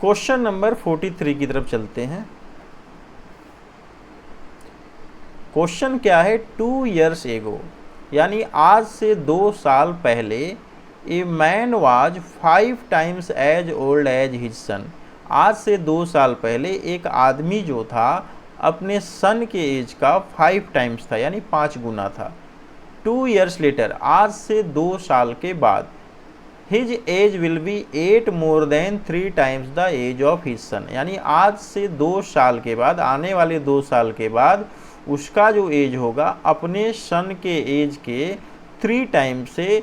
Question number 43 की तरफ चलते हैं। क्वेश्चन क्या है, 2 years एगो, यानी आज से 2 साल पहले, a man was 5 times as old as his son. आज से 2 साल पहले एक आदमी जो था अपने सन के एज का 5 times था, यानी 5 गुना था। 2 years लेटर, आज से 2 साल के बाद, his age will be 8 more than 3 times the age of his son. यानी आज से 2 साल के बाद, आने वाले 2 साल के बाद उसका जो एज होगा अपने सन के एज के 3 टाइम्स से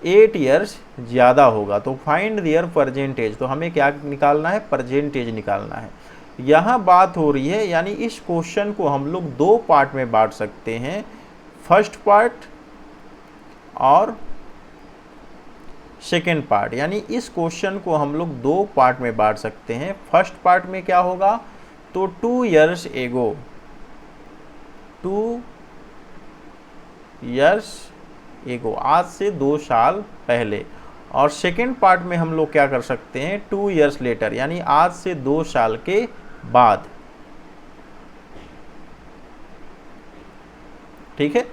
8 years ज़्यादा होगा। तो फाइंड देयर प्रेजेंट एज, तो हमें क्या निकालना है, प्रेजेंट एज निकालना है। यहाँ बात हो रही है, यानी इस क्वेश्चन को हम लोग 2 पार्ट में बांट सकते हैं, फर्स्ट पार्ट और सेकेंड पार्ट। यानी इस क्वेश्चन को हम लोग 2 पार्ट में बांट सकते हैं। फर्स्ट पार्ट में क्या होगा, तो 2 years एगो, 2 years एगो, आज से 2 साल पहले। और सेकेंड पार्ट में हम लोग क्या कर सकते हैं, 2 years लेटर, यानी आज से 2 साल के बाद। ठीक है,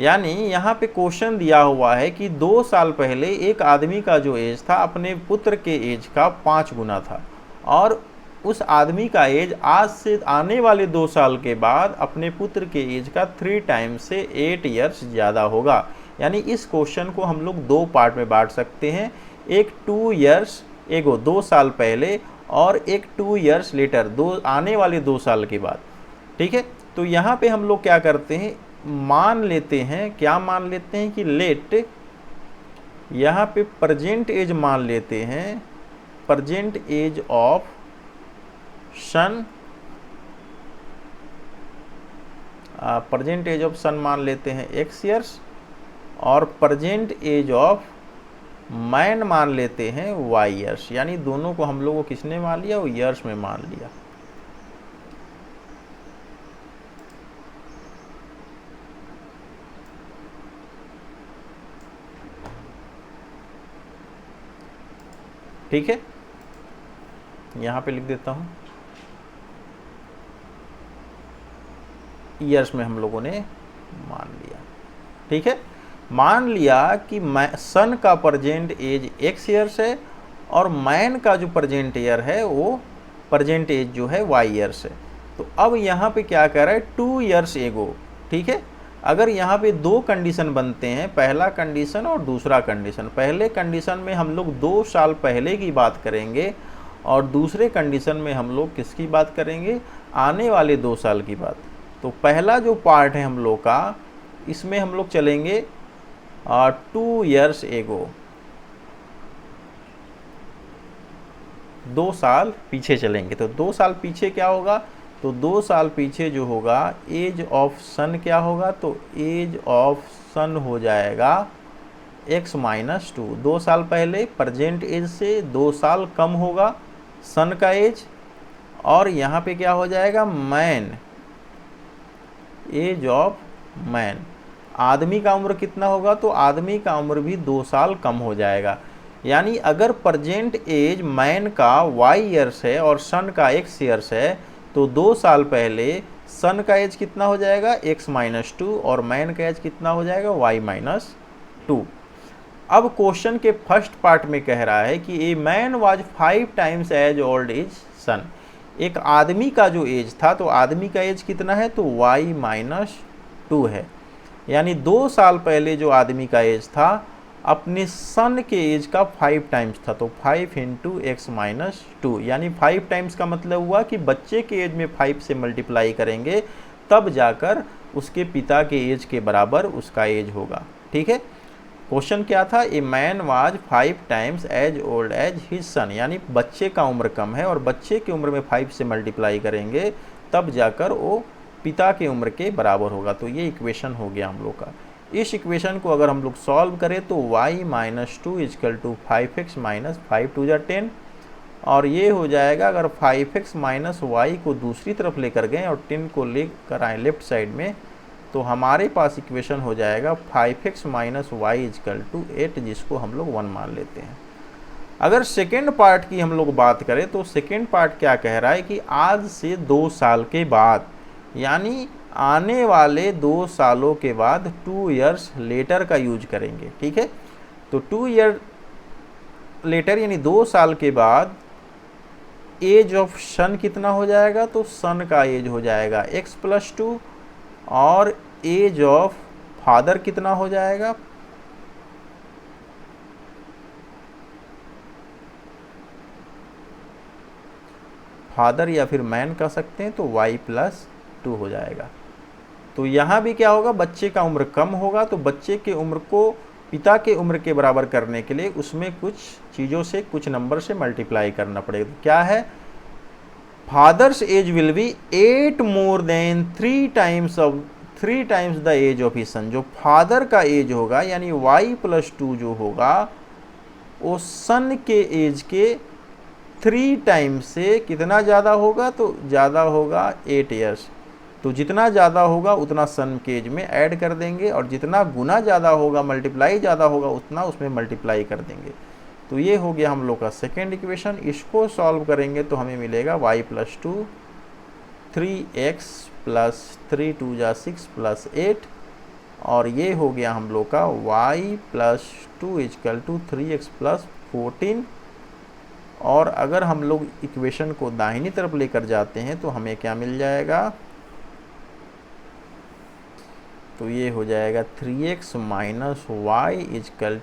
यानी यहाँ पे क्वेश्चन दिया हुआ है कि 2 साल पहले एक आदमी का जो एज था अपने पुत्र के एज का 5 गुना था, और उस आदमी का एज आज से आने वाले 2 साल के बाद अपने पुत्र के एज का 3 टाइम्स से 8 years ज़्यादा होगा। यानी इस क्वेश्चन को हम लोग 2 पार्ट में बांट सकते हैं, एक 2 years एगो, 2 साल पहले, और एक 2 years लेटर, आने वाले 2 साल के बाद। ठीक है, तो यहाँ पे हम लोग क्या करते हैं, मान लेते हैं, क्या मान लेते हैं कि लेट, यहाँ पे प्रेजेंट एज मान लेते हैं, present age of son, present age of son मान लेते हैं x years, और प्रेजेंट एज ऑफ मैन मान लेते हैं y years। यानी दोनों को हम लोगों को किसने मान लिया, वो ईयर्स में मान लिया। ठीक है, यहाँ पे लिख देता हूँ, ईयर्स में हम लोगों ने मान लिया। ठीक है, मान लिया कि सन का प्रेजेंट एज x years है, और मैन का जो प्रेजेंट ईयर है वो प्रेजेंट एज जो है y years है। तो अब यहाँ पे क्या कह रहा है, 2 years एगो। ठीक है, अगर यहाँ पे 2 कंडीशन बनते हैं, पहला कंडीशन और दूसरा कंडीशन। पहले कंडीशन में हम लोग 2 साल पहले की बात करेंगे, और दूसरे कंडीशन में हम लोग किसकी बात करेंगे, आने वाले 2 साल की बात। तो पहला जो पार्ट है हम लोग का, इसमें हम लोग चलेंगे 2 years एगो, 2 साल पीछे चलेंगे। तो 2 साल पीछे क्या होगा, तो 2 साल पीछे जो होगा एज ऑफ सन क्या होगा, तो एज ऑफ सन हो जाएगा x - 2। 2 साल पहले प्रेजेंट एज से 2 साल कम होगा सन का एज, और यहाँ पे क्या हो जाएगा, मैन, एज ऑफ मैन, आदमी का उम्र कितना होगा, तो आदमी का उम्र भी 2 साल कम हो जाएगा। यानी अगर प्रेजेंट एज मैन का y years है और सन का x years है, तो 2 साल पहले सन का एज कितना हो जाएगा, x - 2, और मैन का एज कितना हो जाएगा, y - 2। अब क्वेश्चन के फर्स्ट पार्ट में कह रहा है कि a man was 5 times as old as son. एक आदमी का जो एज था, तो आदमी का एज कितना है, तो y - 2 है। यानी 2 साल पहले जो आदमी का एज था अपने सन के एज का 5 टाइम्स था, तो 5 × x - 2। यानी 5 टाइम्स का मतलब हुआ कि बच्चे के एज में 5 से मल्टीप्लाई करेंगे, तब जाकर उसके पिता के एज के बराबर उसका एज होगा। ठीक है, क्वेश्चन क्या था, a man was 5 times as old as his son. यानी बच्चे का उम्र कम है, और बच्चे की उम्र में 5 से मल्टीप्लाई करेंगे, तब जाकर वो पिता के उम्र के बराबर होगा। तो ये इक्वेशन हो गया हम लोग का। इस इक्वेशन को अगर हम लोग सॉल्व करें तो y - 2 = 5x - 5 2 = 10, और ये हो जाएगा, अगर 5x - y को दूसरी तरफ लेकर गए और 10 को लेकर आए लेफ्ट साइड में, तो हमारे पास इक्वेशन हो जाएगा 5x - y = 8, जिसको हम लोग 1 मान लेते हैं। अगर सेकेंड पार्ट की हम लोग बात करें तो सेकेंड पार्ट क्या कह रहा है कि आज से 2 साल के बाद, यानी आने वाले 2 सालों के बाद 2 इयर्स लेटर का यूज करेंगे। ठीक है, तो 2 ईयर लेटर यानी 2 साल के बाद एज ऑफ सन कितना हो जाएगा, तो सन का एज हो जाएगा x+2 और एज ऑफ फादर कितना हो जाएगा, फादर या फिर मैन कह सकते हैं, तो y+2 हो जाएगा। तो यहाँ भी क्या होगा, बच्चे का उम्र कम होगा, तो बच्चे के उम्र को पिता के उम्र के बराबर करने के लिए उसमें कुछ चीज़ों से, कुछ नंबर से मल्टीप्लाई करना पड़ेगा। तो क्या है, father's age will be 8 more than 3 times the age of his son. जो फादर का एज होगा यानी y+2 जो होगा वो सन के एज के 3 टाइम्स से कितना ज़्यादा होगा, तो ज़्यादा होगा 8 ईयर्स। तो जितना ज़्यादा होगा उतना सन के एज में ऐड कर देंगे, और जितना गुना ज़्यादा होगा, मल्टीप्लाई ज़्यादा होगा, उतना उसमें मल्टीप्लाई कर देंगे। तो ये हो गया हम लोग का सेकेंड इक्वेशन। इसको सॉल्व करेंगे तो हमें मिलेगा y+2 3x + 3 2 = 6 + 8, और ये हो गया हम लोग का y+2 = 3x + 14। और अगर हम लोग इक्वेशन को दाहिनी तरफ लेकर जाते हैं तो हमें क्या मिल जाएगा, तो ये हो जाएगा 3x - y =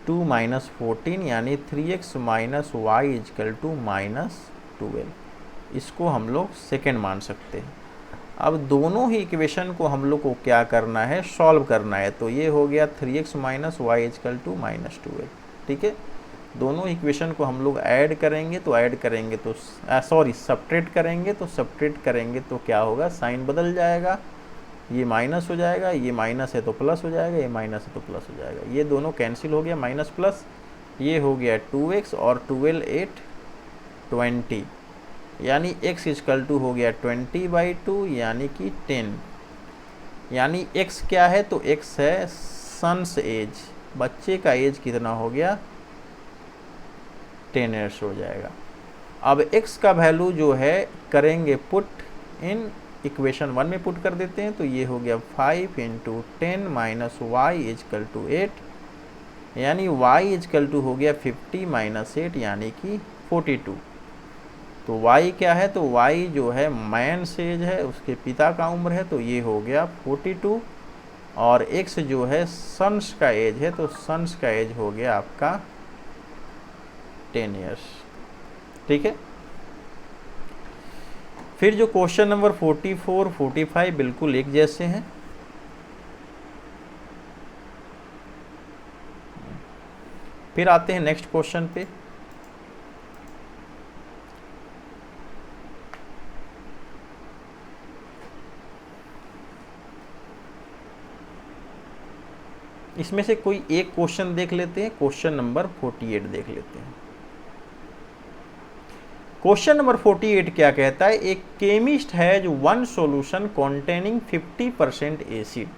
2 - 14, यानी 3x - y = -12। इसको हम लोग सेकेंड मान सकते हैं। अब दोनों ही इक्वेशन को हम लोग को क्या करना है, सॉल्व करना है। तो ये हो गया 3x - y = -12। ठीक है, दोनों इक्वेशन को हम लोग ऐड करेंगे तो सब्ट्रैक्ट करेंगे तो क्या होगा, साइन बदल जाएगा, ये माइनस हो जाएगा, ये माइनस है तो प्लस हो जाएगा, ये माइनस है तो प्लस हो जाएगा, ये दोनों कैंसिल हो गया, माइनस प्लस, ये हो गया 2x और 12 8 20, यानी x = हो गया 20/2 यानी कि 10। यानी x क्या है, तो x है सन्स एज, बच्चे का एज कितना हो गया, 10 ईयर्स हो जाएगा। अब x का वैल्यू जो है करेंगे पुट इन इक्वेशन 1 में पुट कर देते हैं, तो ये हो गया 5 × 10 - y = 8, यानी y = हो गया 50 - 8 यानी कि 42। तो y क्या है, तो y जो है मैन एज है, उसके पिता का उम्र है, तो ये हो गया 42, और x जो है सन्स का एज है, तो सन्स का एज हो गया आपका 10 ईयर्स। ठीक है, फिर जो क्वेश्चन नंबर 44 45 बिल्कुल एक जैसे हैं। फिर आते हैं नेक्स्ट क्वेश्चन पे। इसमें से कोई एक क्वेश्चन देख लेते हैं, क्वेश्चन नंबर 48 देख लेते हैं। क्वेश्चन नंबर 48 क्या कहता है, एक chemist has one solution containing 50% acid.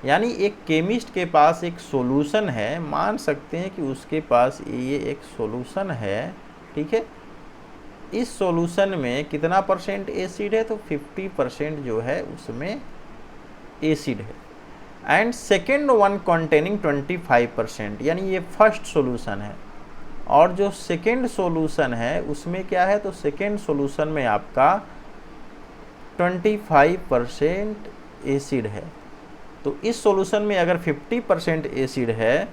यानी एक केमिस्ट के पास एक सॉल्यूशन है, मान सकते हैं कि उसके पास ये एक सॉल्यूशन है। ठीक है, इस सॉल्यूशन में कितना % एसिड है, तो 50% जो है उसमें एसिड है। एंड सेकेंड वन कॉन्टेनिंग 25%, यानी ये फर्स्ट सॉल्यूशन है, और जो सेकेंड सॉल्यूशन है उसमें क्या है, तो सेकेंड सॉल्यूशन में आपका 25% एसिड है। तो इस सॉल्यूशन में अगर 50% एसिड है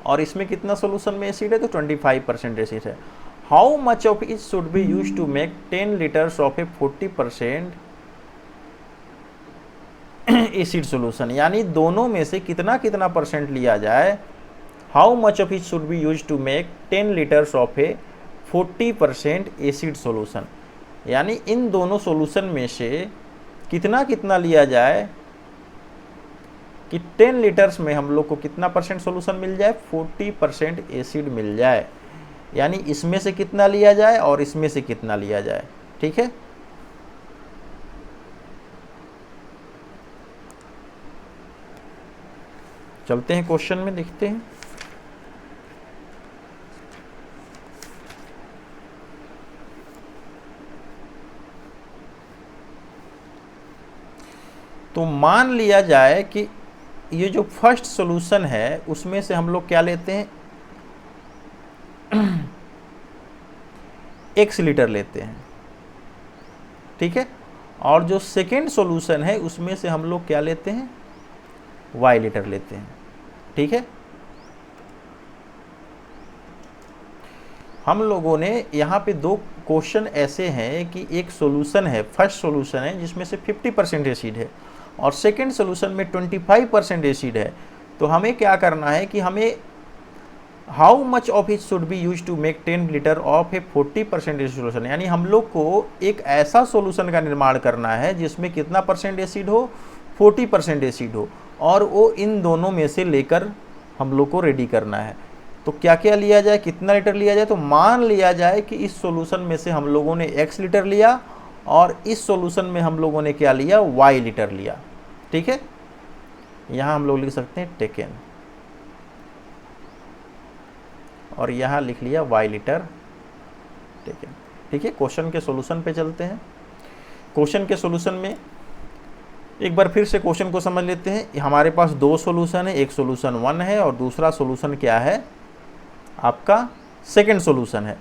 और इसमें कितना सॉल्यूशन में एसिड है, तो 25% एसिड है। How much of it should be used to make 10 litres of a 40% acid solution, यानी दोनों में से कितना कितना % लिया जाए। How much of it should be used to make 10 litres of a 40% acid solution, यानी इन दोनों सॉल्यूशन में से कितना कितना लिया जाए कि 10 लीटर्स में हम लोग को कितना % सॉल्यूशन मिल जाए, 40% एसिड मिल जाए। यानी इसमें से कितना लिया जाए और इसमें से कितना लिया जाए। ठीक है, चलते हैं क्वेश्चन में, देखते हैं। तो मान लिया जाए कि ये जो फर्स्ट सॉल्यूशन है उसमें से हम लोग क्या लेते हैं, x लीटर लेते हैं, ठीक है। और जो सेकेंड सॉल्यूशन है उसमें से हम लोग क्या लेते हैं, y लीटर लेते हैं, ठीक है। हम लोगों ने यहाँ पे दो क्वेश्चन ऐसे हैं कि एक सॉल्यूशन है, फर्स्ट सॉल्यूशन है जिसमें से 50% एसिड है और सेकेंड सॉल्यूशन में 25% एसिड है। तो हमें क्या करना है कि हमें how much of it should be use to make 10 litre of a 40% acid solution, यानी हम लोग को एक ऐसा सॉल्यूशन का निर्माण करना है जिसमें कितना परसेंट एसिड हो, 40% एसिड हो, और वो इन दोनों में से लेकर हम लोग को रेडी करना है। तो क्या क्या लिया जाए, कितना लीटर लिया जाए, तो मान लिया जाए कि इस सॉल्यूशन में से हम लोगों ने x लीटर लिया और इस सॉल्यूशन में हम लोगों ने क्या लिया, y लीटर लिया, ठीक है। यहाँ हम लोग लिख सकते हैं टेकन और यहाँ लिख लिया y लीटर टेकन, ठीक है। क्वेश्चन के सॉल्यूशन पे चलते हैं। क्वेश्चन के सॉल्यूशन में एक बार फिर से क्वेश्चन को समझ लेते हैं। हमारे पास दो सॉल्यूशन है, एक सॉल्यूशन 1 है और दूसरा सॉल्यूशन क्या है, आपका सेकेंड सॉल्यूशन है।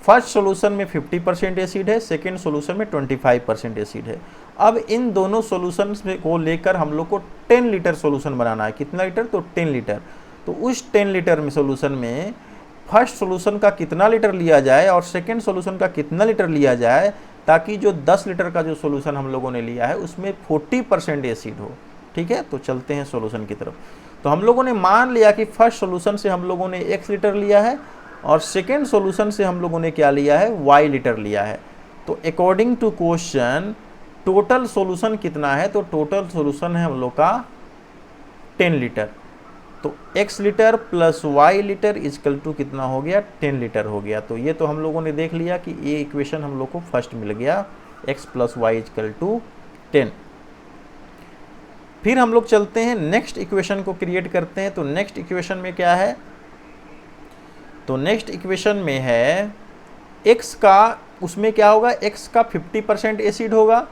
फर्स्ट सॉल्यूशन में 50% एसिड है, सेकेंड सॉल्यूशन में 25% एसिड है। अब इन दोनों सॉल्यूशन को लेकर हम लोग को 10 लीटर सॉल्यूशन बनाना है। कितना लीटर, तो 10 लीटर। तो उस 10 लीटर में सॉल्यूशन में फर्स्ट सॉल्यूशन का कितना लीटर लिया जाए और सेकेंड सॉल्यूशन का कितना लीटर लिया जाए, ताकि जो 10 लीटर का जो सॉल्यूशन हम लोगों ने लिया है उसमें 40% एसिड हो, ठीक है। तो चलते हैं सॉल्यूशन की तरफ। तो हम लोगों ने मान लिया कि फर्स्ट सॉल्यूशन से हम लोगों ने x लीटर लिया है और सेकेंड सॉल्यूशन से हम लोगों ने क्या लिया है, y लीटर लिया है। तो according to question total solution कितना है, तो टोटल सॉल्यूशन है हम लोग का 10 लीटर। तो x litre plus y litre equal to कितना हो गया, 10 लीटर हो गया। तो ये तो हम लोगों ने देख लिया कि ये इक्वेशन हम लोग को फर्स्ट मिल गया, x plus y equal to 10। फिर हम लोग चलते हैं नेक्स्ट इक्वेशन को क्रिएट करते हैं। तो नेक्स्ट इक्वेशन में क्या है, तो नेक्स्ट इक्वेशन में है x का, उसमें क्या होगा, x का 50% एसिड होगा,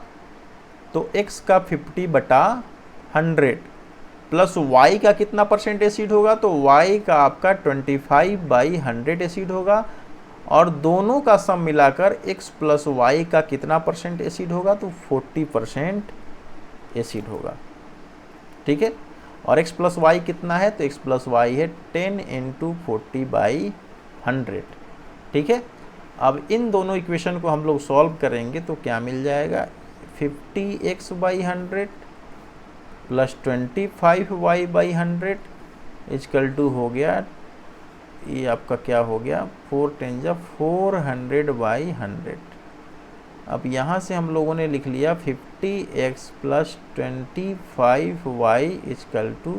तो x का 50/100 प्लस y का कितना परसेंट एसिड होगा, तो y का आपका 25/100 एसिड होगा और दोनों का सम मिलाकर x प्लस वाई का कितना परसेंट एसिड होगा, तो 40% एसिड होगा, ठीक है। और x प्लस वाई कितना है, तो x प्लस वाई है 10 × 40/100, ठीक है। अब इन दोनों इक्वेशन को हम लोग सॉल्व करेंगे तो क्या मिल जाएगा, 50x/100 plus 25y/100 is equal to हो गया, ये आपका क्या हो गया, 4 × 10 400/100। अब यहाँ से हम लोगों ने लिख लिया 50x plus 25y is equal to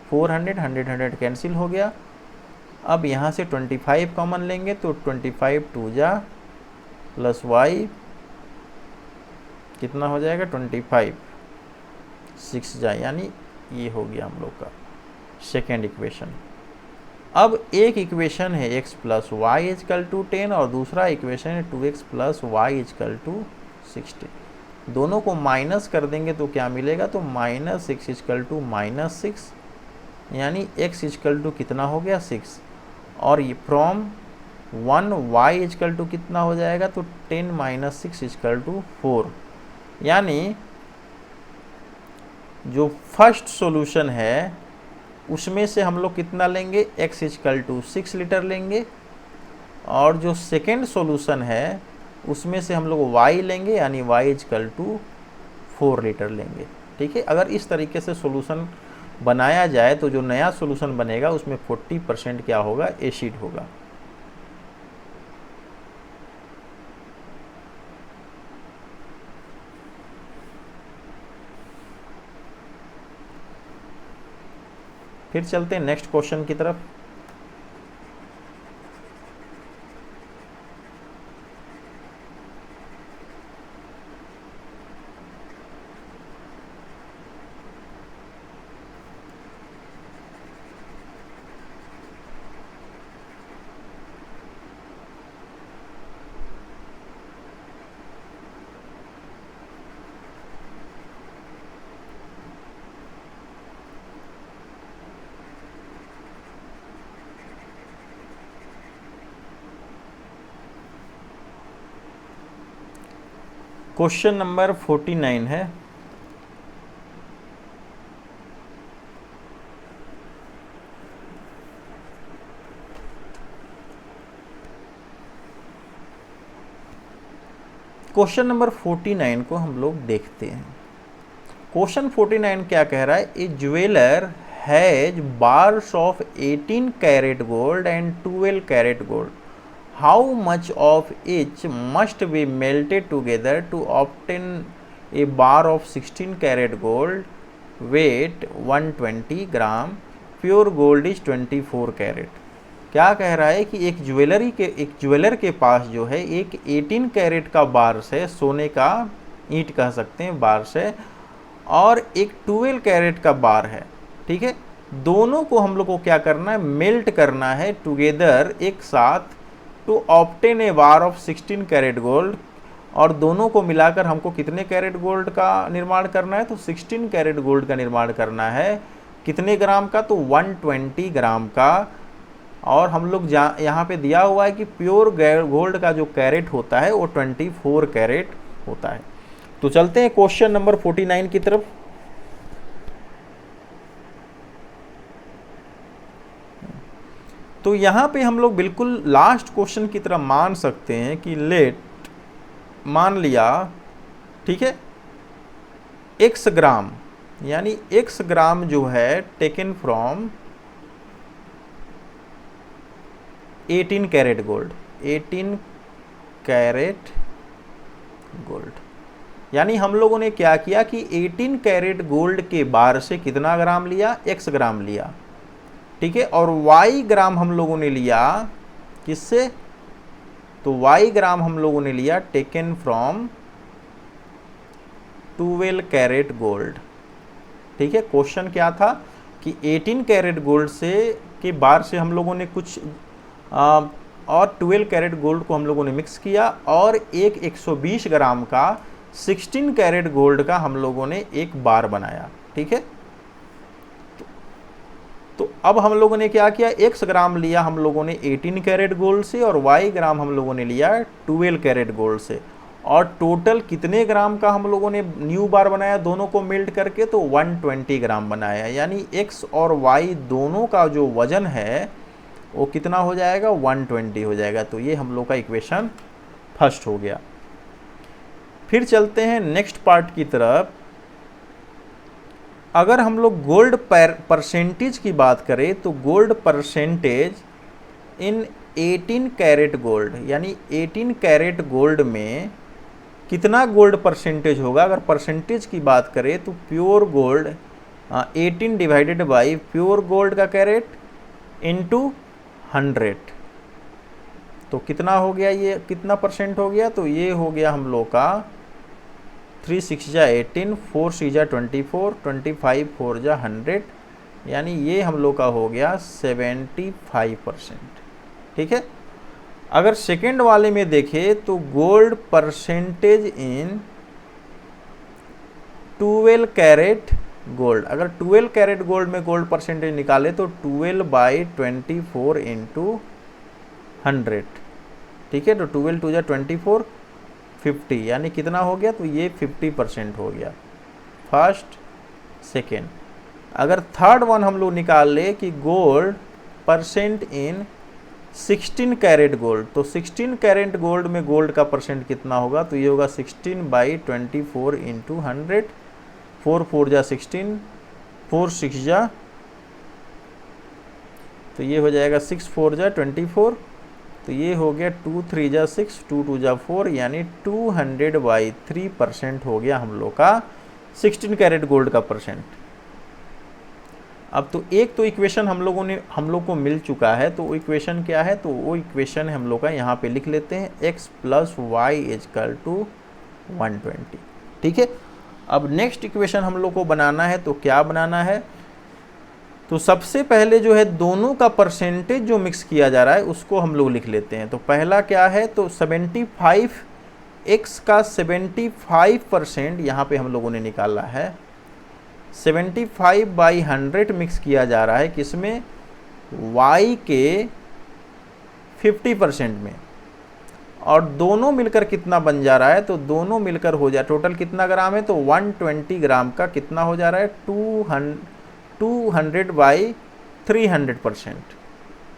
400, 100 cancel हो गया। अब यहाँ से 25 कॉमन लेंगे तो 25 2 जा प्लस y कितना हो जाएगा, 25 6 जाए, यानी ये हो गया हम लोग का सेकेंड इक्वेशन। अब एक इक्वेशन है x plus y equal to 10 और दूसरा इक्वेशन है 2x plus y equal to 60। दोनों को माइनस कर देंगे तो क्या मिलेगा, तो -6 इजकल टू -6, यानी x इजकल टू कितना हो गया, 6। और ये फ्रॉम 1 y इजकल टू कितना हो जाएगा, तो 10 - 6 इजकल टू 4। यानी जो फर्स्ट सॉल्यूशन है उसमें से हम लोग कितना लेंगे, x इजकल टू 6 लीटर लेंगे और जो सेकेंड सॉल्यूशन है उसमें से हम लोग y लेंगे, यानी y इजकल टू 4 लीटर लेंगे, ठीक है। अगर इस तरीके से सॉल्यूशन बनाया जाए तो जो नया सॉल्यूशन बनेगा उसमें 40% क्या होगा, एसिड होगा। फिर चलते हैं नेक्स्ट क्वेश्चन की तरफ। क्वेश्चन नंबर 49 है। क्वेश्चन नंबर 49 को हम लोग देखते हैं। क्वेश्चन 49 क्या कह रहा है? A jeweller has bars of 18 carat gold and 12 carat gold, how much of each must be melted together to obtain a bar of 16 carat gold, weight 120 gram, pure gold is 24 carat. क्या कह रहा है कि एक jeweller के पास जो है एक 18 कैरेट का बार्स है, सोने का ईंट कह सकते हैं बार्स है, और एक 12 कैरेट का बार है। ठीक है, दोनों को हम लोग को क्या करना है? मेल्ट करना है टुगेदर, एक साथ, to obtain a bar of 16 carat gold. और दोनों को मिलाकर हमको कितने कैरेट गोल्ड का निर्माण करना है? तो 16 कैरेट गोल्ड का निर्माण करना है। कितने ग्राम का? तो 120 ग्राम का। और हम लोग यहाँ पे दिया हुआ है कि प्योर गोल्ड का जो कैरेट होता है वो 24 कैरेट होता है। तो चलते हैं क्वेश्चन नंबर 49 की तरफ। तो यहाँ पे हम लोग बिल्कुल लास्ट क्वेश्चन की तरह मान सकते हैं कि लेट, मान लिया, ठीक है, x ग्राम, यानी x ग्राम जो है taken from 18 carat gold, 18 carat gold. यानी हम लोगों ने क्या किया कि 18 कैरेट गोल्ड के बार से कितना ग्राम लिया? x ग्राम लिया। ठीक है, और y ग्राम हम लोगों ने लिया किससे? तो y ग्राम हम लोगों ने लिया टेकन फ्रॉम 12 कैरेट गोल्ड। ठीक है, क्वेश्चन क्या था कि 18 कैरेट गोल्ड से के बार से हम लोगों ने कुछ और 12 कैरेट गोल्ड को हम लोगों ने मिक्स किया, और एक 120 ग्राम का 16 कैरेट गोल्ड का हम लोगों ने एक बार बनाया। ठीक है, तो अब हम लोगों ने क्या किया? x ग्राम लिया हम लोगों ने 18 कैरेट गोल्ड से, और y ग्राम हम लोगों ने लिया 12 कैरेट गोल्ड से, और टोटल कितने ग्राम का हम लोगों ने न्यू बार बनाया दोनों को मेल्ट करके? तो 120 ग्राम बनाया। यानी x और y दोनों का जो वजन है वो कितना हो जाएगा? 120 हो जाएगा। तो ये हम लोग का इक्वेशन फर्स्ट हो गया। फिर चलते हैं नेक्स्ट पार्ट की तरफ। अगर हम लोग गोल्ड परसेंटेज की बात करें तो gold percentage in 18 carat gold, यानी 18 कैरेट गोल्ड में कितना गोल्ड परसेंटेज होगा? अगर परसेंटेज की बात करें तो pure gold 18 divided by pure gold का कैरेट इंटू 100, तो कितना हो गया? ये कितना परसेंट हो गया? तो ये हो गया हम लोग का 3 6 जा 18, 4 6 जा 24, 25 4 जा 100, यानी ये हम लोग का हो गया 75%। ठीक है, अगर सेकेंड वाले में देखें तो gold percentage in 12 carat gold, अगर 12 कैरेट गोल्ड में गोल्ड परसेंटेज निकाले तो 12/24 इंटू 100। ठीक है, तो 12 2 जा 24, 50, यानी कितना हो गया? तो ये 50% हो गया फर्स्ट सेकेंड। अगर थर्ड वन हम लोग निकाल ले कि gold percent in 16 carat gold, तो 16 कैरेट गोल्ड में गोल्ड का परसेंट कितना होगा? तो ये होगा 16/24 इंटू 100, 4 4 जा 16, 4 6 जा, तो ये हो जाएगा 6 4 जा 24, तो ये हो गया 2 3 जा 6, 2 2 जा 4, यानी 200/3% हो गया हम लोग का 16 कैरेट गोल्ड का परसेंट। अब तो एक तो इक्वेशन हम लोग को मिल चुका है, तो वो इक्वेशन क्या है? तो वो इक्वेशन हम लोग का यहाँ पे लिख लेते हैं, x + y = 120। ठीक है, अब नेक्स्ट इक्वेशन हम लोग को बनाना है, तो क्या बनाना है? तो सबसे पहले जो है दोनों का परसेंटेज जो मिक्स किया जा रहा है उसको हम लोग लिख लेते हैं। तो पहला क्या है? तो 75, x का 75% यहाँ पे हम लोगों ने निकाला है। 75/100 मिक्स किया जा रहा है किसमें? y के 50% में, और दोनों मिलकर कितना बन जा रहा है, तो दोनों मिलकर हो जाए टोटल कितना ग्राम है, तो 120 ग्राम का कितना हो जा रहा है, 200/300%।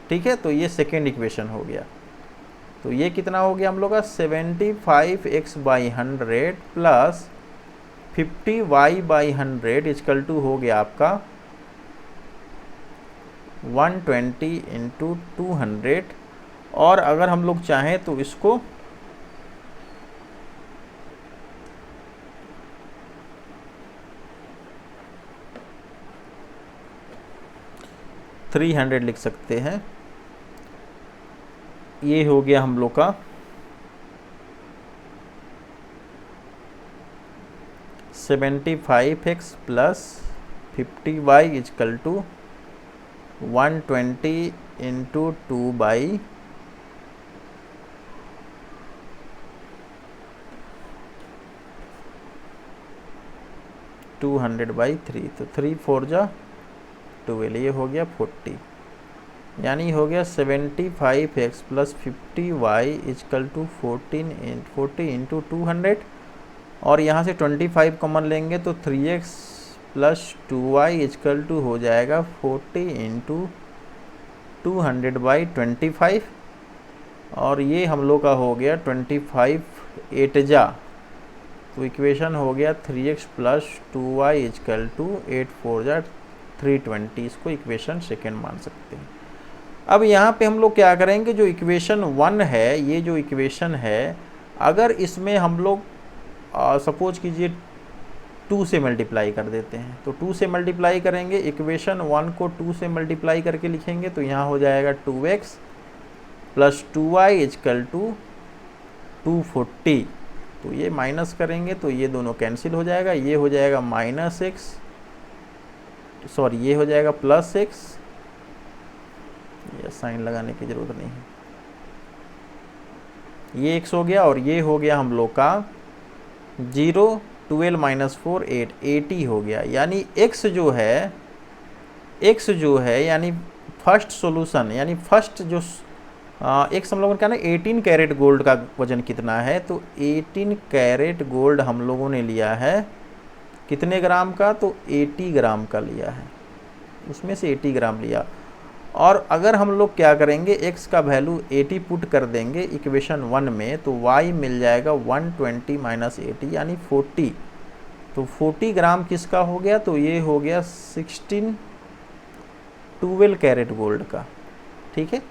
ठीक है, तो ये सेकेंड इक्वेशन हो गया। तो ये कितना हो गया हम लोग का, 75x/100 plus 50y/100 is equal to हो गया आपका 120 इंटू 200। और अगर हम लोग चाहें तो इसको थ्री 300 लिख सकते हैं। ये हो गया हम लोग का 75x plus 50y is equal to 120 into 2 200/3, तो 3 4 जा 12, ये हो गया 40। यानी हो गया 75x plus 50y is equal to 40 into 200। और यहाँ से 25 कॉमन लेंगे तो 3x plus 2y equal to हो जाएगा 40 इंटू 200/25। और ये हम लोग का हो गया 25 8 जा, तो इक्वेशन हो गया 3x plus 2y equal to 8 4 जा 320। इसको इक्वेशन सेकेंड मान सकते हैं। अब यहाँ पे हम लोग क्या करेंगे, जो इक्वेशन 1 है, ये जो इक्वेशन है, अगर इसमें हम लोग सपोज कीजिए 2 से मल्टीप्लाई कर देते हैं, तो 2 से मल्टीप्लाई करेंगे, इक्वेशन 1 को 2 से मल्टीप्लाई करके लिखेंगे तो यहाँ हो जाएगा 2x plus 2y equal to 240। तो ये माइनस करेंगे तो ये दोनों कैंसिल हो जाएगा, ये हो जाएगा -x, सॉरी ये हो जाएगा +x, ये साइन लगाने की ज़रूरत नहीं है, ये x हो गया। और ये हो गया हम लोग का 0 12 - 4 8 80 हो गया। यानी x जो है यानी फर्स्ट सॉल्यूशन, यानी फर्स्ट जो x हम लोगों ने क्या ना 18 कैरेट गोल्ड का वजन कितना है, तो 18 कैरेट गोल्ड हम लोगों ने लिया है कितने ग्राम का, तो 80 ग्राम का लिया है, उसमें से 80 ग्राम लिया। और अगर हम लोग क्या करेंगे, x का वैल्यू 80 पुट कर देंगे इक्वेशन 1 में, तो y मिल जाएगा 120 - 80 यानी 40। तो 40 ग्राम किसका हो गया, तो ये हो गया 12 कैरेट गोल्ड का। ठीक है,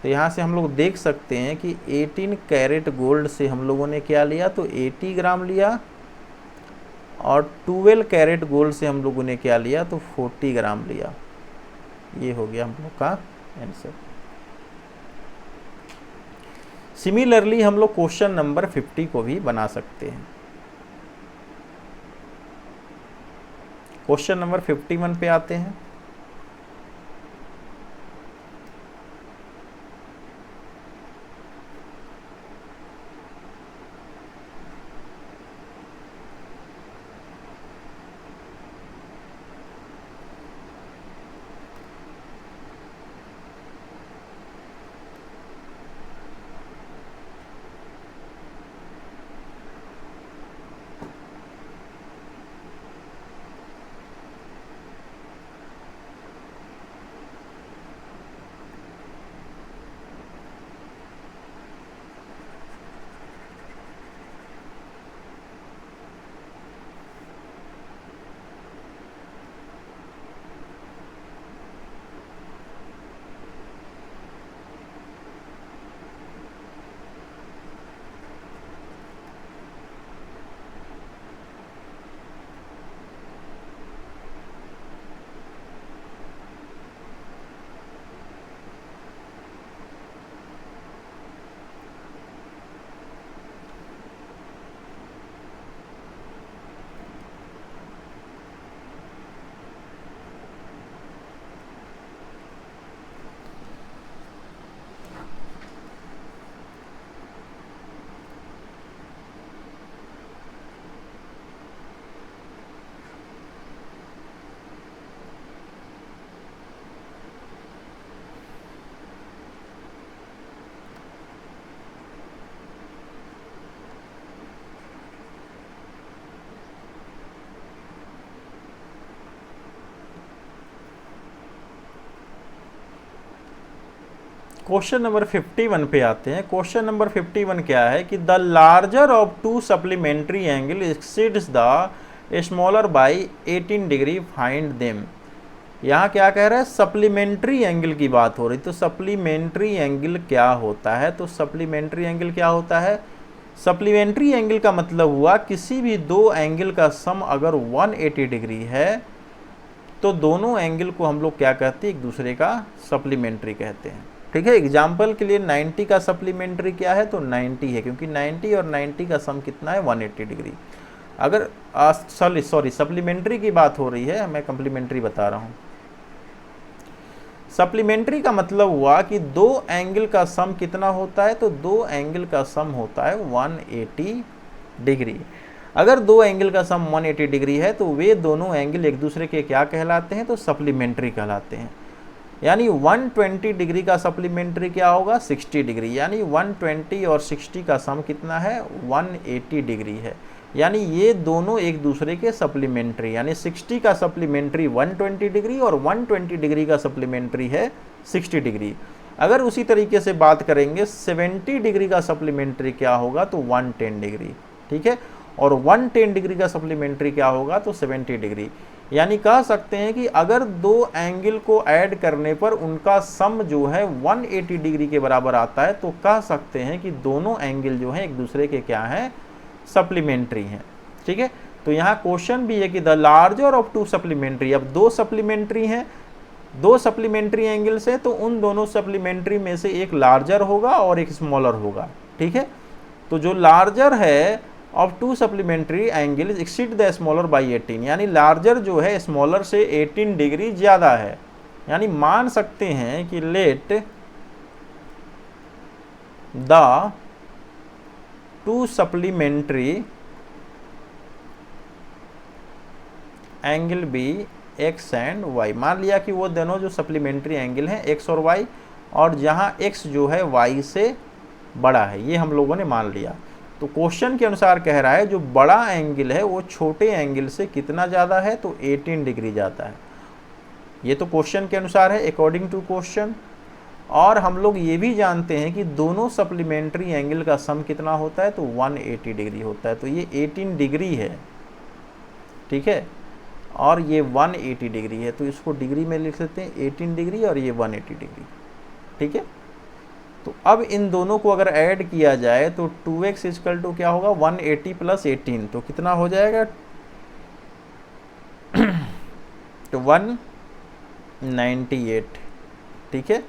तो यहाँ से हम लोग देख सकते हैं कि 18 कैरेट गोल्ड से हम लोगों ने क्या लिया, तो 80 ग्राम लिया, और 12 कैरेट गोल्ड से हम लोगों ने क्या लिया, तो 40 ग्राम लिया। ये हो गया हम लोग का आंसर। सिमिलरली हम लोग क्वेश्चन नंबर 50 को भी बना सकते हैं। क्वेश्चन नंबर 51 पे आते हैं। क्वेश्चन नंबर 51 पे आते हैं। क्वेश्चन नंबर 51 क्या है कि the larger of to supplementary angle exceeds the smaller by 18 degree, find them. यहाँ क्या कह रहा है, सप्लीमेंट्री एंगल की बात हो रही। तो सप्लीमेंट्री एंगल क्या होता है, तो सप्लीमेंट्री एंगल क्या होता है, सप्लीमेंट्री एंगल का मतलब हुआ किसी भी दो एंगल का सम अगर 180 डिग्री है तो दोनों एंगल को हम लोग क्या कहते हैं, एक दूसरे का सप्लीमेंट्री कहते हैं। ठीक है, एग्जाम्पल के लिए 90 का सप्लीमेंट्री क्या है, तो 90 है, क्योंकि 90 और 90 का सम कितना है, 180 डिग्री। अगर सॉरी सप्लीमेंट्री की बात हो रही है, मैं कम्प्लीमेंट्री बता रहा हूँ। सप्लीमेंट्री का मतलब हुआ कि दो एंगल का सम कितना होता है, तो दो एंगल का सम होता है 180 डिग्री। अगर दो एंगल का सम 180 डिग्री है तो वे दोनों एंगल एक दूसरे के क्या कहलाते हैं, तो सप्लीमेंट्री कहलाते हैं। यानी 120 डिग्री का सप्लीमेंट्री क्या होगा, 60 डिग्री। यानी 120 और 60 का सम कितना है, 180 डिग्री है। यानी ये दोनों एक दूसरे के सप्लीमेंट्री, यानी 60 का सप्लीमेंट्री 120 डिग्री और 120 डिग्री का सप्लीमेंट्री है 60 डिग्री। अगर उसी तरीके से बात करेंगे 70 डिग्री का सप्लीमेंट्री क्या होगा, तो 110 डिग्री। ठीक है, और 110 डिग्री का सप्लीमेंट्री क्या होगा, तो 70 डिग्री। यानी कह सकते हैं कि अगर दो एंगल को ऐड करने पर उनका सम जो है 180 डिग्री के बराबर आता है तो कह सकते हैं कि दोनों एंगल जो हैं एक दूसरे के क्या हैं, सप्लीमेंट्री हैं। ठीक है, तो यहाँ क्वेश्चन भी है कि the larger of to supplementary, अब दो सप्लीमेंट्री हैं, दो सप्लीमेंट्री एंगल्स हैं, तो उन दोनों सप्लीमेंट्री में से एक लार्जर होगा और एक स्मॉलर होगा। ठीक है, तो जो लार्जर है of to supplementary angle exceed the smaller by 18, यानी लार्जर जो है स्मॉलर से 18 डिग्री ज़्यादा है। यानी मान सकते हैं कि let the two supplementary angle be x and y. मान लिया कि वो दोनों जो सप्लीमेंट्री एंगल हैं एक्स और वाई, और जहां एक्स जो है वाई से बड़ा है, ये हम लोगों ने मान लिया। तो क्वेश्चन के अनुसार कह रहा है जो बड़ा एंगल है वो छोटे एंगल से कितना ज़्यादा है, तो 18 डिग्री ज़्यादा है। ये तो क्वेश्चन के अनुसार है, अकॉर्डिंग टू क्वेश्चन। और हम लोग ये भी जानते हैं कि दोनों सप्लीमेंट्री एंगल का सम कितना होता है, तो 180 डिग्री होता है। तो ये 18 डिग्री है, ठीक है, और ये 180 डिग्री है, तो इसको डिग्री में लिख सकते हैं 18 डिग्री और ये 180 डिग्री। ठीक है, तो अब इन दोनों को अगर ऐड किया जाए तो 2x इक्वल टू क्या होगा, 180 प्लस 18, तो कितना हो जाएगा, तो 198। ठीक है,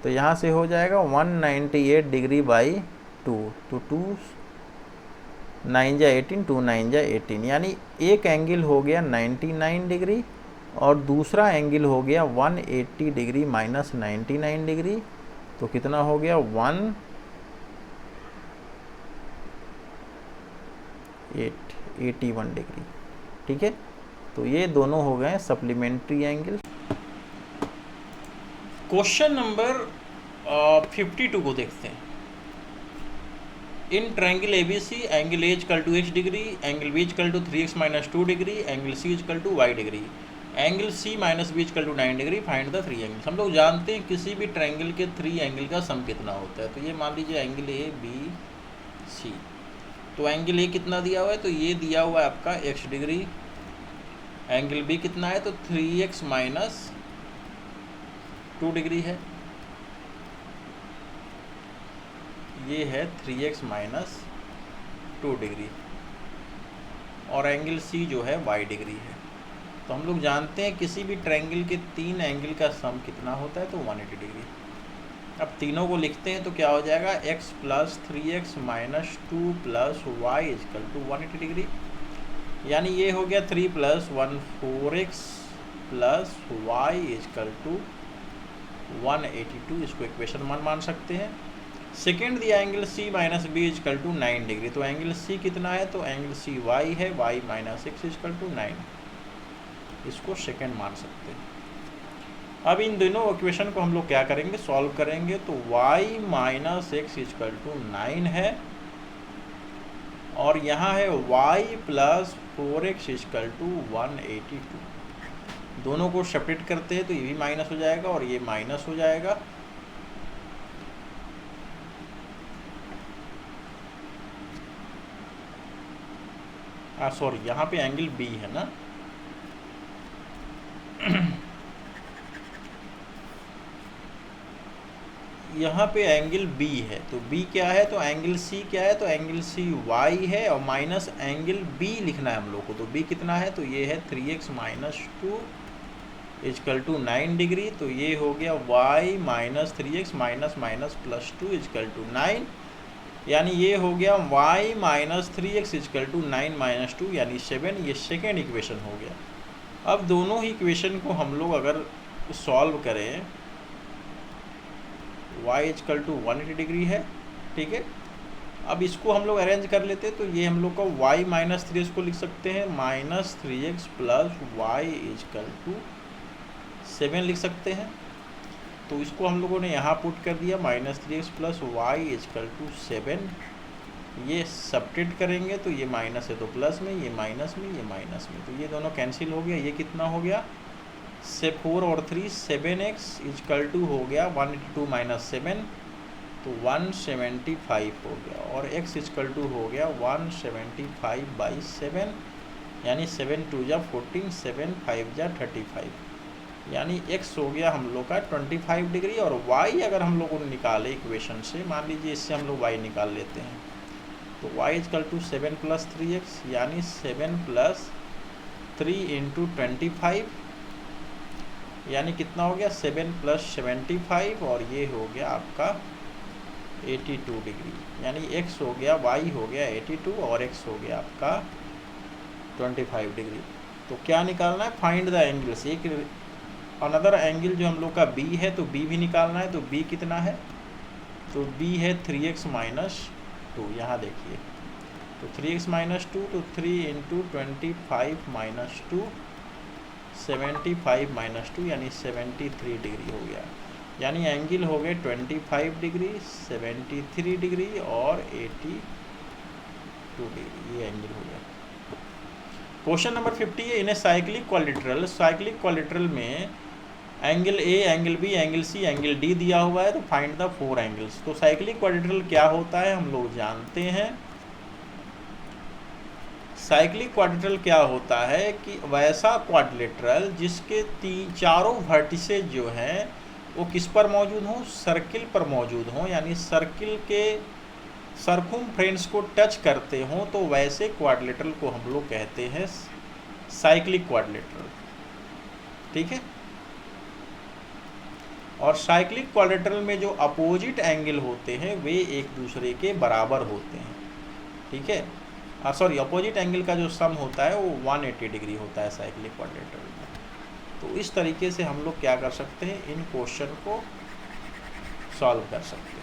तो यहाँ से हो जाएगा 198 डिग्री बाई 2, तो 2 9 जा 18, 2 9 जा 18, यानी एक एंगल हो गया 99 डिग्री और दूसरा एंगल हो गया 180 डिग्री माइनस 99 डिग्री, तो कितना हो गया 181 डिग्री। ठीक है, तो ये दोनों हो गए सप्लीमेंट्री एंगल। क्वेश्चन नंबर 52 को देखते हैं। In triangle ABC angle A equal to H degree, angle B equal to 3x minus 2 degree, angle C equal to Y degree, angle C minus B equal to 9 degree, find the three angles. हम लोग जानते हैं किसी भी triangle के three angle का सम कितना होता है। तो ये मान लीजिए एंगल A B C, तो एंगल A कितना दिया हुआ है, तो ये दिया हुआ है आपका x डिग्री, एंगल B कितना है, तो 3x माइनस 2 डिग्री है, ये है 3x माइनस 2 डिग्री, और एंगल C जो है y डिग्री है। तो हम लोग जानते हैं किसी भी ट्रायंगल के तीन एंगल का सम कितना होता है, तो 180 डिग्री। अब तीनों को लिखते हैं तो क्या हो जाएगा, x plus 3x minus 2 plus y equal to 180 degree, यानी ये हो गया 3 plus 1 4x plus y equal to 182। इसको इक्वेशन 1 मान सकते हैं। सेकेंड दिया angle C minus b equal to 9 degree, तो एंगल C कितना है, तो एंगल C y है, y minus x equal to 9, इसको सेकेंड मान सकते हैं। अब इन दोनों इक्वेशन को हम लोग क्या करेंगे, सॉल्व करेंगे, तो y minus x equal to 9 है, और यहाँ है y plus 4x equal to 182। दोनों को सेपरेट करते हैं तो ये भी माइनस हो जाएगा और ये माइनस हो जाएगा, सॉरी, यहाँ पे एंगल बी है ना, यहाँ पे एंगल बी है, तो बी क्या है, तो एंगल सी क्या है, तो एंगल सी वाई है, और माइनस एंगल बी लिखना है हम लोग को। तो बी कितना है, तो ये है 3x - 2 इजकल टू 9 डिग्री। तो ये हो गया y - 3x - +2 इजकल टू 9, यानी ये हो गया y - 3x इजकल टू 9 - 2 यानी 7। ये सेकेंड इक्वेशन हो गया। अब दोनों ही इक्वेशन को हम लोग अगर सॉल्व करें, y इजकल टू 180 डिग्री है, ठीक है। अब इसको हम लोग अरेंज कर लेते हैं, तो ये हम लोग का y - 3x को लिख सकते हैं -3x + y इजकल टू 7 लिख सकते हैं। तो इसको हम लोगों ने यहाँ पुट कर दिया -3x + y इजकल टू 7। ये सब्ट्रैक्ट करेंगे तो ये माइनस है तो प्लस में, ये माइनस में, ये माइनस में, तो ये दोनों कैंसिल हो गया। ये कितना हो गया, से 4 और 3 7x इजकल टू हो गया 182 - 7, तो 175 हो गया, और x इजकल टू हो गया 175/7, यानी 7 2 जा 14, 7 5 जा 35, यानी x हो गया हम लोग का 25 डिग्री। और y अगर हम लोगों ने निकाले इक्वेशन से, मान लीजिए इससे हम लोग y निकाल लेते हैं, तो y इजकल टू 7 + 3x, यानी 7 + 3 × 25, यानी कितना हो गया 7 + 75, और ये हो गया आपका 82 डिग्री, यानी x हो गया, y हो गया 82 और x हो गया आपका 25 डिग्री। तो क्या निकालना है, फाइंड द एंगल्स। एक अनदर एंगल जो हम लोग का b है, तो b भी निकालना है। तो b कितना है, तो b है 3x - 2, यहाँ देखिए, तो 3x - 2, तो 3 × 25 - 2 75 - 2 यानी 73 डिग्री हो गया, यानी एंगल हो गए 25 डिग्री, 73 डिग्री और 82 डिग्री, ये एंगल हो गया। क्वेश्चन नंबर 50 है, in a cyclic quadrilateral, cyclic quadrilateral में angle A, angle B, angle C, angle D दिया हुआ है, तो फाइंड द 4 एंगल्स। तो साइक्लिक क्वाड्रिलेटरल क्या होता है हम लोग जानते हैं। साइक्लिक क्वाड्रिलेटरल क्या होता है कि वैसा क्वाड्रिलेटरल जिसके चारों वर्टिसेज जो हैं वो किस पर मौजूद हों, सर्किल पर मौजूद हों, यानी सर्किल के सरकमफ्रेंस को टच करते हों, तो वैसे क्वाड्रिलेटरल को हम लोग कहते हैं साइक्लिक क्वाड्रिलेटरल, ठीक है। और साइक्लिक क्वाड्रिलेटरल में जो अपोजिट एंगल होते हैं वे एक दूसरे के बराबर होते हैं, ठीक है। सॉरी, अपोजिट एंगल का जो सम होता है वो 180 डिग्री होता है साइक्लिक क्वाड्रिलेटरल में। तो इस तरीके से हम लोग क्या कर सकते हैं, इन क्वेश्चन को सॉल्व कर सकते हैं।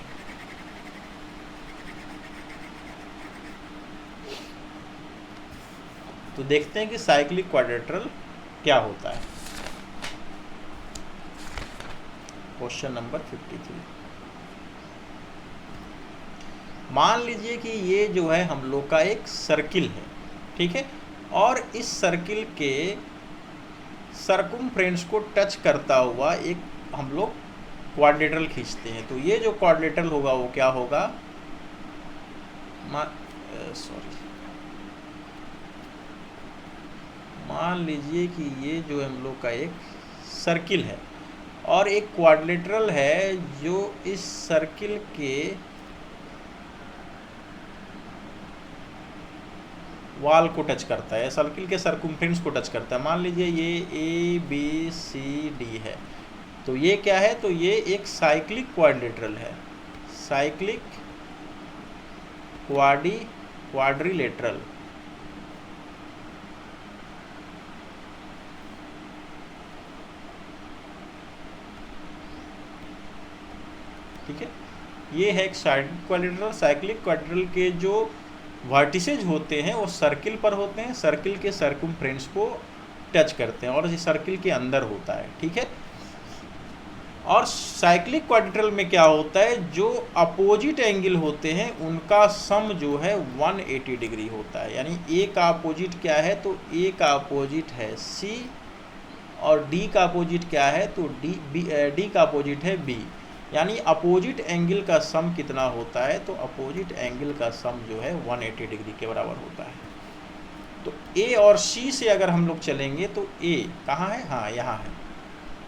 तो देखते हैं कि साइक्लिक क्वाड्रिलेटरल क्या होता है। क्वेश्चन नंबर 53, मान लीजिए कि ये जो है हम लोग का एक सर्किल है, ठीक है, और इस सर्किल के सरकमफ्रेंस को टच करता हुआ एक हम लोग क्वाड्रिलेटरल खींचते हैं। तो ये जो क्वाड्रिलेटरल होगा वो क्या होगा, मान लीजिए कि ये जो हम लोग का एक सर्किल है और एक क्वाड्रिलेटरल है जो इस सर्किल के वाल को टच करता है, सर्किल के सरकमफ्रेंस को टच करता है। मान लीजिए ये ABCD है, तो ये क्या है, तो ये एक साइक्लिक क्वाड्रिलेटरल है, साइक्लिक क्वाड्रिलेटरल, ठीक है। ये है एक साइक्लिक क्वाड्रिलेटरल। साइक्लिक क्वाड्रिलेटरल के जो वर्टिसेज होते हैं वो सर्किल पर होते हैं, सर्किल के सरकमफ्रेंस को टच करते हैं और ये सर्किल के अंदर होता है, ठीक है। और साइक्लिक क्वाड्रिलेटरल में क्या होता है, जो अपोजिट एंगल होते हैं उनका सम जो है 180 डिग्री होता है। यानी ए का अपोजिट क्या है, तो ए का अपोजिट है C, और डी का अपोजिट क्या है, तो डी का अपोजिट है B। यानी अपोजिट एंगल का सम कितना होता है, तो अपोजिट एंगल का सम जो है 180 डिग्री के बराबर होता है। तो ए और सी से अगर हम लोग चलेंगे तो ए कहाँ है, हाँ यहाँ है,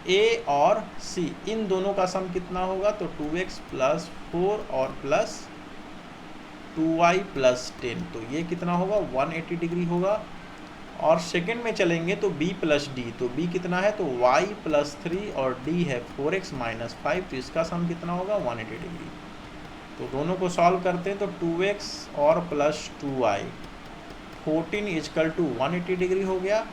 ए और सी इन दोनों का सम कितना होगा, तो 2x प्लस 4 और प्लस 2y प्लस 10, तो ये कितना होगा 180 डिग्री होगा। और सेकंड में चलेंगे तो b प्लस डी, तो b कितना है, तो y प्लस 3 और d है 4x माइनस 5, तो इसका सम कितना होगा 180 डिग्री। तो दोनों को सॉल्व करते हैं तो 2x और plus 2y 14 is equal to 180 degree हो गया,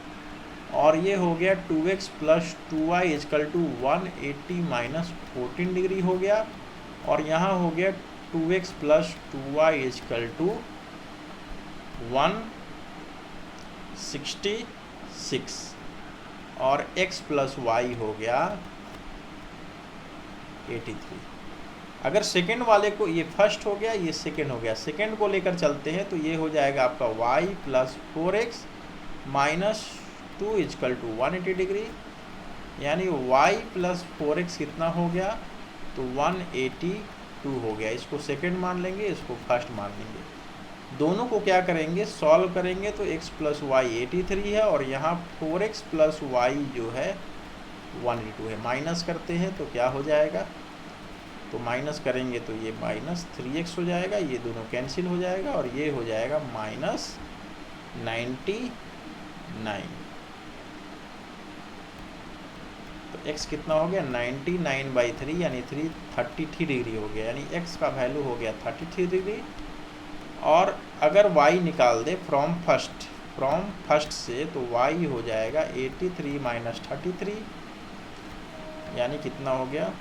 और ये हो गया 2x plus 2y equal to 180 minus 14 degree हो गया, और यहाँ हो गया 2x plus 2y equal to 166, और x प्लस y हो गया 83। अगर सेकेंड वाले को, ये फर्स्ट हो गया, ये सेकेंड हो गया, सेकेंड को लेकर चलते हैं तो ये हो जाएगा आपका y plus 4x minus 2 equal to 180 degree, यानी y प्लस 4x कितना हो गया, तो 182 हो गया। इसको सेकेंड मान लेंगे, इसको फर्स्ट मान लेंगे। दोनों को क्या करेंगे, सॉल्व करेंगे तो x प्लस वाई 83 है, और यहाँ 4x प्लस वाई जो है 182 है। माइनस करते हैं तो क्या हो जाएगा, तो माइनस करेंगे तो ये माइनस 3x हो जाएगा, ये दोनों कैंसिल हो जाएगा, और ये हो जाएगा माइनस 99। तो x कितना हो गया 99/3 यानी 33 डिग्री हो गया, यानी x का वैल्यू हो गया 33 डिग्री। और अगर y निकाल दे फ्रॉम फर्स्ट से, तो y हो जाएगा 83 माइनस 33, यानी कितना हो गया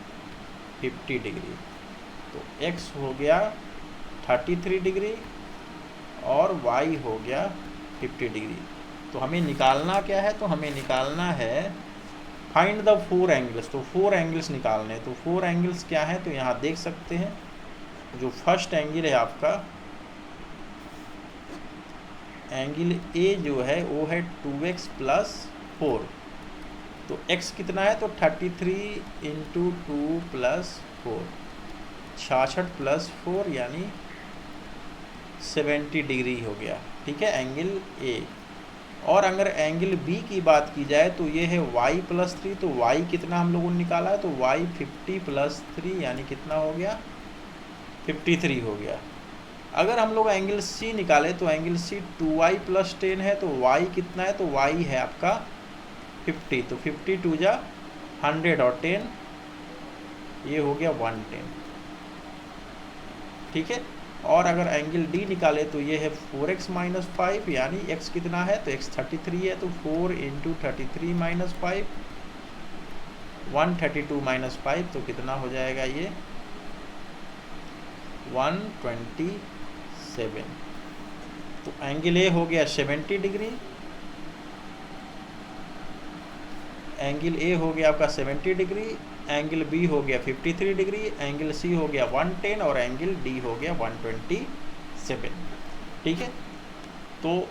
50 डिग्री। तो x हो गया 33 डिग्री और y हो गया 50 डिग्री। तो हमें निकालना क्या है, तो हमें निकालना है फाइंड द 4 एंगल्स। तो 4 एंगल्स निकालने हैं। तो 4 एंगल्स क्या है, तो यहाँ देख सकते हैं जो फर्स्ट एंगल है आपका, एंगल ए जो है वो है 2x प्लस 4। तो x कितना है, तो 33 इंटू 2 प्लस 4, 66 प्लस 4 यानी 70 डिग्री हो गया। ठीक है, एंगल ए। और अगर एंगल बी की बात की जाए तो ये है y प्लस 3। तो y कितना हम लोगों ने निकाला है, तो y 50 प्लस 3 यानी कितना हो गया 53 हो गया। अगर हम लोग एंगल सी निकाले तो एंगल सी 2y प्लस 10 है, तो y कितना है, तो y है आपका 50। तो 50 2 जा 100 और 10 ये हो गया 110। ठीक है। और अगर एंगल डी निकाले तो ये है 4x माइनस 5 यानी x कितना है, तो x 33 है, तो 4 इंटू 33 माइनस 5 132 माइनस 5, तो कितना हो जाएगा ये 127। तो एंगल ए हो गया 70 डिग्री, एंगल ए हो गया आपका 70 डिग्री, एंगल बी हो गया 53 डिग्री, एंगल सी हो गया 110 और एंगल डी हो गया 127। ठीक है। तो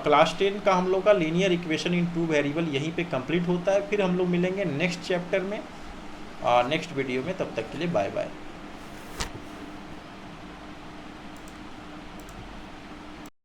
क्लास 10 का हम लोग का लीनियर इक्वेशन इन 2 वेरिएबल यहीं पे कंप्लीट होता है। फिर हम लोग मिलेंगे नेक्स्ट चैप्टर में, नेक्स्ट वीडियो में। तब तक के लिए बाय बाय।